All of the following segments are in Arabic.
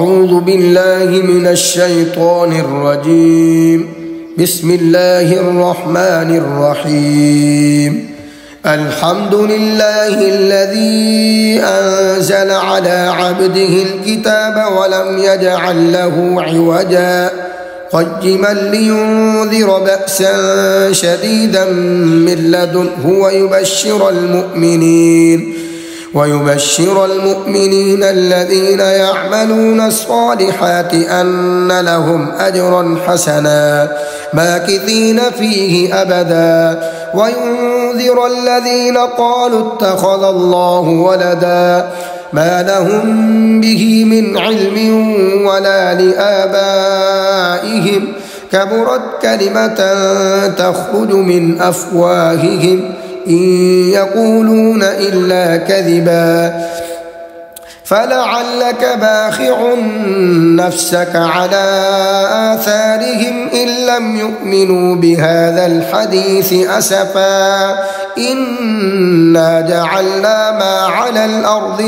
أعوذ بالله من الشيطان الرجيم. بسم الله الرحمن الرحيم. الحمد لله الذي أنزل على عبده الكتاب ولم يجعل له عوجا قيما لينذر بأسا شديدا من لدنه ويبشر المؤمنين الذين يعملون الصالحات أن لهم أجرا حسنا ماكثين فيه أبدا وينذر الذين قالوا اتخذ الله ولدا ما لهم به من علم ولا لآبائهم كبرت كلمة تخرج من أفواههم إن يقولون إلا كذبا فلعلك باخع نفسك على آثارهم إن لم يؤمنوا بهذا الحديث أسفا إنا جعلنا ما على الأرض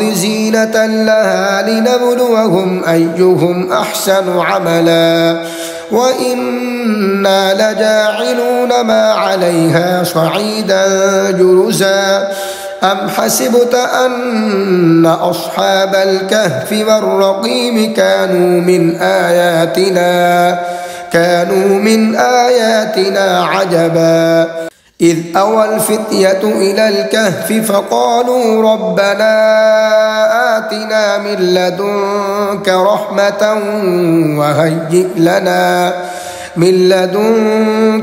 زينة لها لنبلوهم أيهم أحسن عملا وإنا لجاعلون ما عليها صعيدا جرزا أم حسبت أن أصحاب الكهف والرقيم كانوا من آياتنا عجبا إذ أوى الفتية إلى الكهف فقالوا ربنا آتنا من لدنك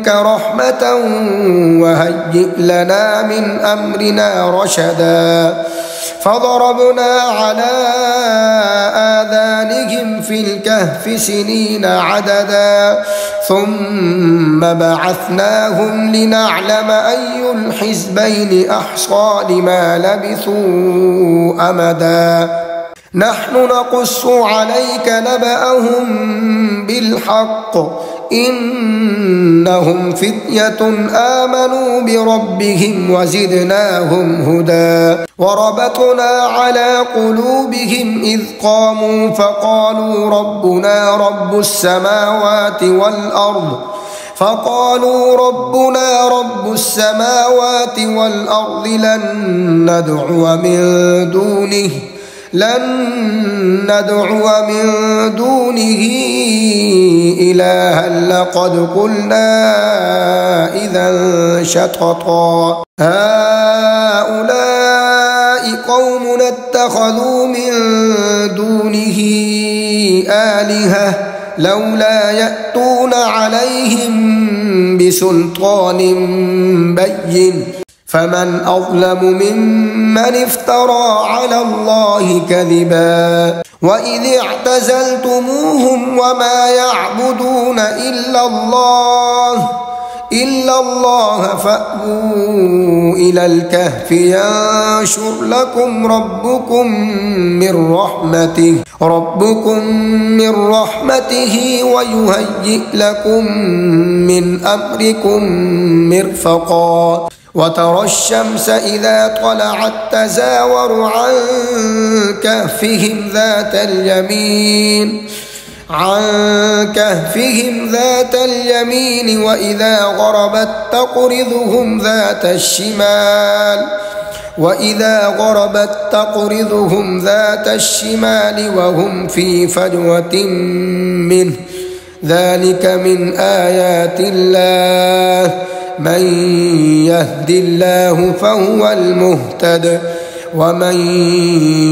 رحمة وهيئ لنا من أمرنا رشدا فضربنا على آذانهم في الكهف سنين عددا ثم بعثناهم لنعلم أي الحزبين أحصى لما لبثوا أمدا نحن نقص عليك نبأهم بالحق إنهم فتية آمنوا بربهم وزدناهم هدى وربطنا على قلوبهم إذ قاموا فقالوا ربنا رب السماوات والأرض لن ندعو من دونه إلها لقد قلنا إذا شططا هؤلاء قوم اتخذوا من دونه آلهة لولا يأتون عليهم بسلطان بين فمن أظلم ممن افترى على الله كذبا وإذ اعتزلتموهم وما يعبدون إلا الله فأووا إلى الكهف ينشر لكم ربكم من رحمته ويهيئ لكم من أمركم مرفقا وترى الشمس إذا طلعت تزاور عن كهفهم ذات اليمين وإذا غربت تقرضهم ذات الشمال وهم في فجوة منه ذلك من آيات الله من يهد الله فهو المهتد ومن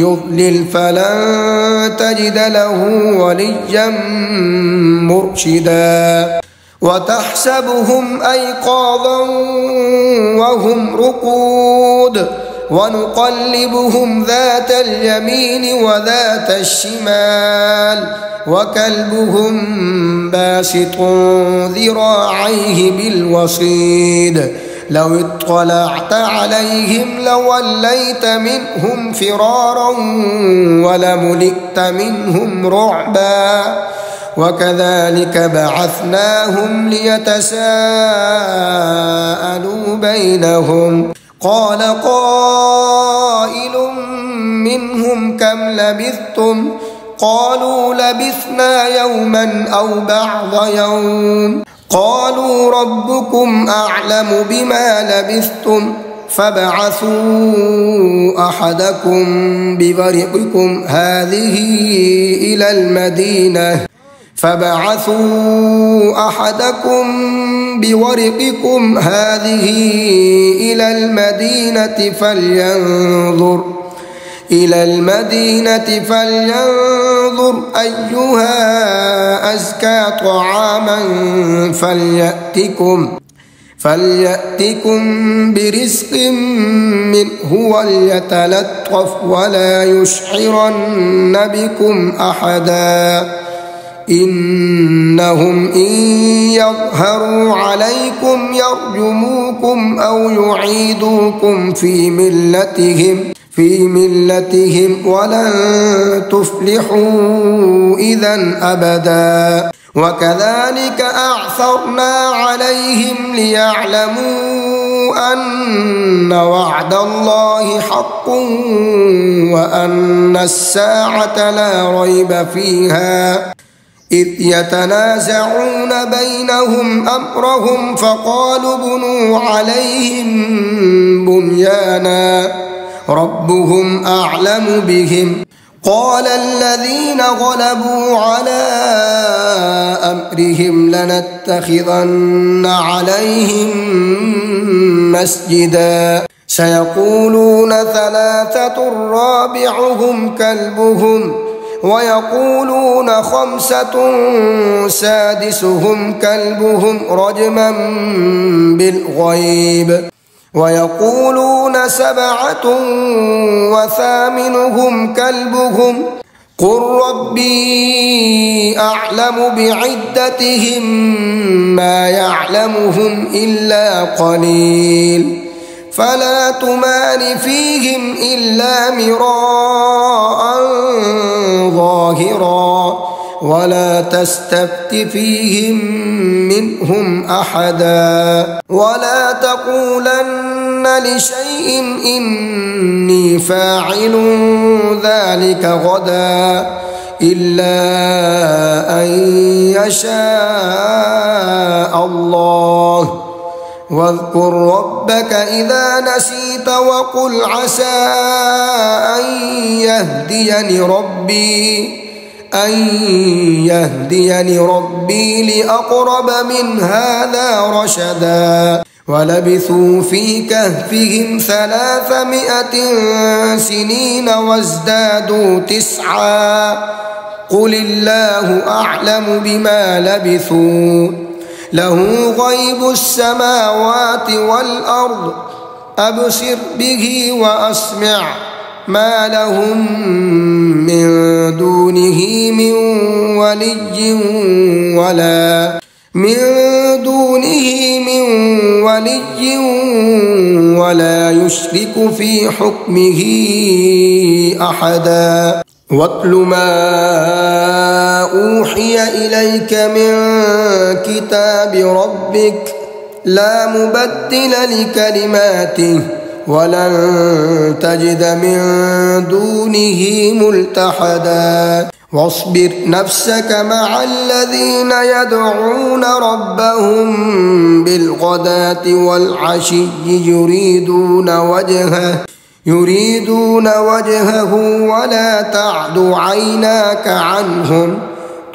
يضلل فلن تجد له وليا مرشدا وتحسبهم أيقاظا وهم رقود ونقلبهم ذات اليمين وذات الشمال وكلبهم باسط ذراعيه بالوصيد لو اطلعت عليهم لوليت منهم فرارا ولملئت منهم رعبا وكذلك بعثناهم ليتساءلوا بينهم قال قائل منهم كم لبثتم قالوا لبثنا يوما أو بعض يوم قالوا ربكم أعلم بما لبثتم فابعثوا أحدكم بورقكم هذه إلى المدينة فلينظر أيها أزكى طعاما فليأتكم برزق منه وليتلطف ولا يشعرن بكم أحدا إنهم إن يظهروا عليكم يرجموكم أو يعيدوكم في ملتهم ولن تفلحوا إذا أبدا وكذلك أعثرنا عليهم ليعلموا أن وعد الله حق وأن الساعة لا ريب فيها إذ يتنازعون بينهم أمرهم فقالوا ابنوا عليهم بنيانا ربهم أعلم بهم قال الذين غلبوا على أمرهم لنتخذن عليهم مسجدا سيقولون ثلاثة رابعهم كلبهم ويقولون خمسة سادسهم كلبهم رجما بالغيب ويقولون سبعة وثامنهم كلبهم قل ربي أعلم بعدتهم ما يعلمهم إلا قليل فلا تمار فيهم إلا مراء ظاهرا ولا تستفت فيهم منهم أحدا ولا تقولن لشيء إني فاعل ذلك غدا إلا أن يشاء الله واذكر ربك إذا نسيت وقل عسى أن يهديني ربي لأقرب من هذا رشدا ولبثوا في كهفهم 300 سنين وازدادوا 9 قل الله أعلم بما لبثوا له غيب السماوات والأرض أبصر به وأسمع ما لهم من دونه من ولي ولا يشرك في حكمه أحدا واتل ما أوحي إليك من كتاب ربك لا مبدل لكلماته ولن تجد من دونه ملتحدا واصبر نفسك مع الذين يدعون ربهم بالغداة والعشي يريدون وجهه ولا تعد عيناك عنهم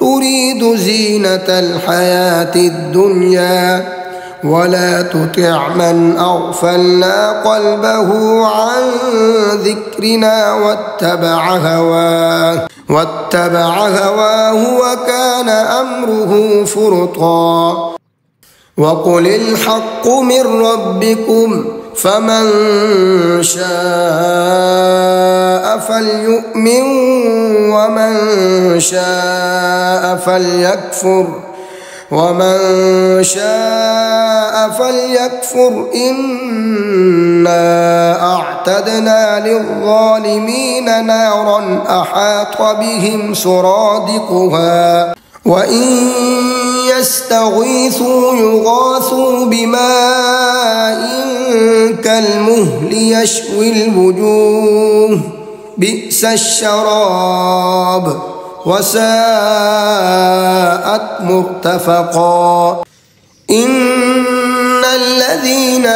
تريد زينة الحياة الدنيا ولا تطع من أغفلنا قلبه عن ذكرنا واتبع هواه وكان أمره فرطا وقل الحق من ربكم فمن شاء فليؤمن ومن شاء فليكفر إنا أعتدنا للظالمين نارا أحاط بهم سرادقها وإن يستغيثوا يغاثوا بماء كالمهل يشوي الوجوه بئس الشراب وساءت مرتفقا إن الذين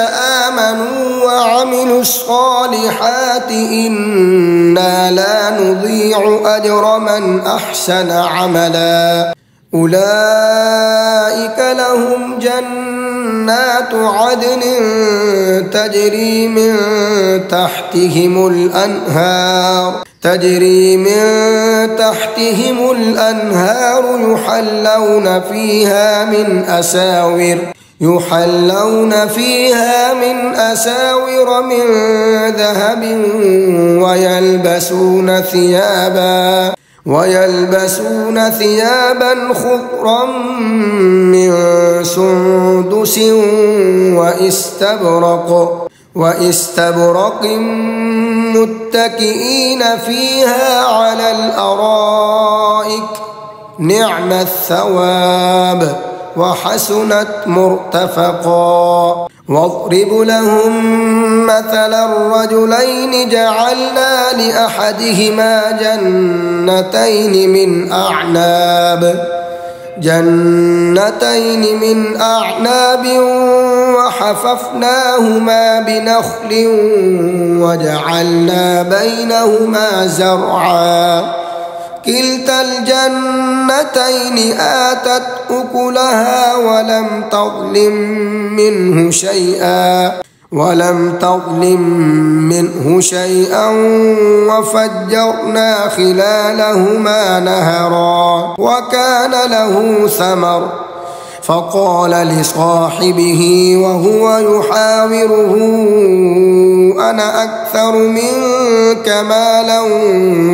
آمنوا وعملوا الصالحات إنا لا نضيع أجر من أحسن عملا أولئك لهم جنات عدن تجري من تحتهم الأنهار يحلون فيها من أساور من ذهب ويلبسون ثيابا خضرا من سندس واستبرق متكئين فيها على الأرائك نعم الثواب وحسنت مرتفقا واضرب لهم مثل الرجلين جعلنا لأحدهما جنتين من أعناب وحففناهما بنخل وجعلنا بينهما زرعا كلتا الجنتين آتت أكلها ولم تظلم منه شيئا وفجرنا خلالهما نهرا وكان له ثمر فقال لصاحبه وهو يحاوره أنا أكثر منك مالا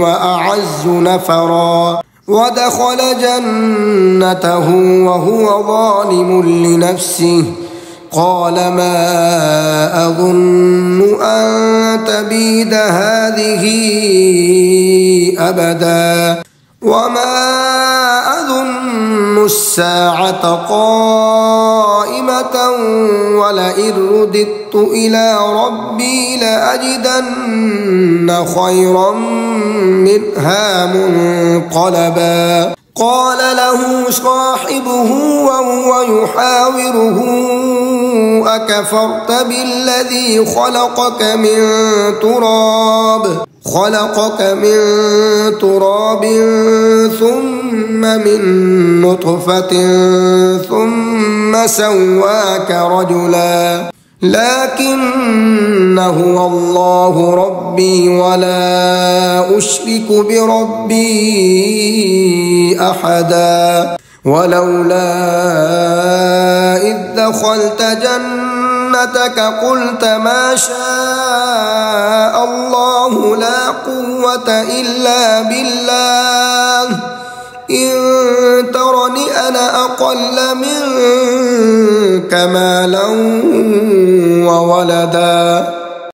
وأعز نفرا ودخل جنته وهو ظالم لنفسه قال ما أظن أن تبيد هذه أبدا وما أظن الساعة قائمة ولئن رددت إلى ربي لأجدن خيرا منها منقلبا قال له صاحبه وهو يحاوره أكفرت بالذي خلقك من تراب ثم من نطفة ثم سواك رجلا لكن هو الله ربي ولا أشرك بربي أحدا ولولا إذ دخلت جنتك قلت ما شاء الله لا قوة إلا بالله إن ترني أنا أقل منك مالا وولدا